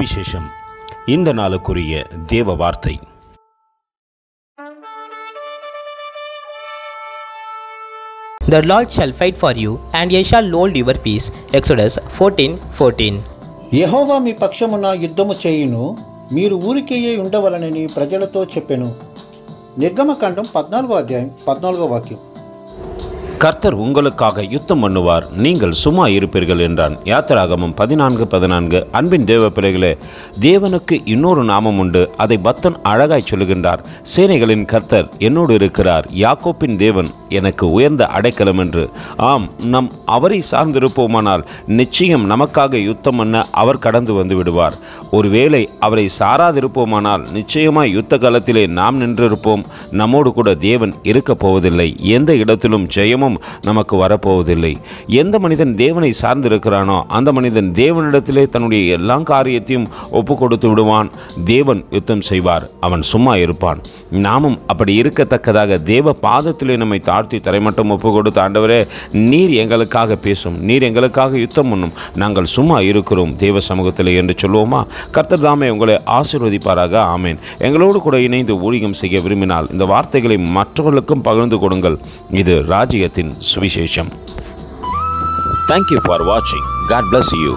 சுவிசேஷம். இந்த நாளுக்குரிய தேவ வார்த்தை. The Lord shall fight for you, and ye shall hold your peace. Exodus 14:14. యెహోవా మీ పక్షమున యుద్ధము చేయును, మీరు ఊరికేయే ఉండవలనని ప్రజలతో చెప్పెను. నిర్గమకాండం 14వ అధ్యాయం 14వ వాక్యం. கர்த்தர் உங்களுக்காக யுத்தம் பண்ணுவார், நீங்கள் சும்மா இருப்பீர்கள் என்றான். யாத்திராகமம் 14:14. அன்பின் தேவ பிள்ளைகளே, தேவனுக்கு இன்னொரு நாமம் உண்டு. அதை பக்தன் அழகாய் சொல்லுகின்றார். சேனைகளின் கர்த்தர் என்னோடு இருக்கிறார், யாக்கோப்பின் தேவன் எனக்கு உயர்ந்த அடைக்கலம் என்று. ஆம், நம் அவரை சார்ந்திருப்போமானால் நிச்சயம் நமக்காக யுத்தம் பண்ண அவர் கடந்து வந்து விடுவார். ஒருவேளை அவரை சாராதிருப்போமானால் நிச்சயமாய் யுத்த காலத்திலே நாம் நின்றிருப்போம். நம்மோடு கூட தேவன் இருக்கப் போவதில்லை. எந்த இடத்திலும் ஜெயமும் நமக்கு வரப்போவதில்லை. எந்த மனிதன் தேவனை சார்ந்திருக்கிறானோ அந்த மனிதன் தேவனிடத்திலே தன்னுடைய எல்லா காரியத்தையும் ஒப்பு கொடுத்து விடுவான். தேவன் யுத்தம் செய்வார், அவன் சும்மா இருப்பான். நாமும் அப்படி இருக்கத்தக்கதாக தேவ பாதத்திலே நம்மை தாழ்த்தி தரைமட்டம் ஒப்பு கொடுத்து, ஆண்டவரே நீர் எங்களுக்காக பேசும், நீர் எங்களுக்காக யுத்தம் பண்ணும், நாங்கள் சும்மா இருக்கிறோம் தேவ சமூகத்தில் என்று சொல்லுவோமா? கர்த்தர் தாமே உங்களை ஆசீர்வதிப்பாராக. ஆமேன். எங்களோடு கூட இணைந்து ஊழியம் செய்ய விரும்பினால் இந்த வார்த்தைகளை மற்றவர்களுக்கும் பகிர்ந்து கொடுங்கள். இது ராஜ்யத்தின் சுவிசேஷம். Thank you for watching. God bless you.